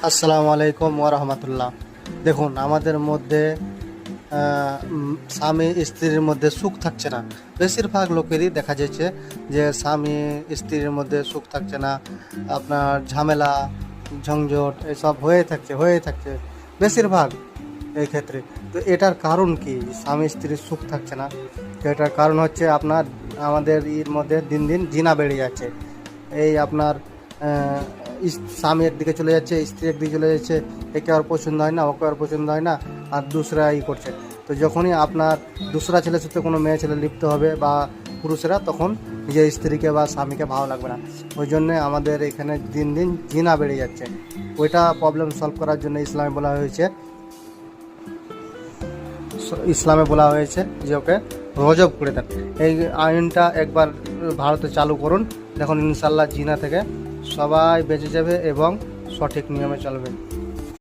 আসসালামু আলাইকুম ওয়া রাহমাতুল্লাহ। দেখুন, আমাদের মধ্যে স্বামী স্ত্রীর মধ্যে সুখ থাকছে না। বেশিরভাগ লোকেরই দেখা যাচ্ছে যে স্বামী স্ত্রীর মধ্যে সুখ থাকছে না, আপনার ঝামেলা ঝঞ্ঝট এসব হয়ে থাকছে বেশিরভাগ এই ক্ষেত্রে। তো এটার কারণ কি? স্বামী স্ত্রীর সুখ থাকছে না, তো এটার কারণ হচ্ছে আপনার আমাদের এর মধ্যে দিন দিন জিনা বেড়ে যাচ্ছে। এই আপনার স্বামী একদিকে চলে যাচ্ছে, স্ত্রী একদিকে চলে যাচ্ছে, একে আর পছন্দ হয় না, ওকে আর পছন্দ হয় না, আর দুসরা করছে। তো যখনই আপনার দুসরা ছেলের সাথে কোনো মেয়ে ছেলে লিপ্ত হবে বা পুরুষেরা, তখন নিজের স্ত্রীকে বা স্বামীকে ভালো লাগবে না। ওই জন্যে আমাদের এখানে দিন দিন জিনা বেড়ে যাচ্ছে। ওইটা প্রবলেম সলভ করার জন্য ইসলামে বলা হয়েছে যে ওকে রজব করে দেন। এই আইনটা একবার ভারতে চালু করুন, দেখুন ইনশাল্লাহ জিনা থেকে সবাই বেঁচে যাবে এবং সঠিক নিয়মে চলবে।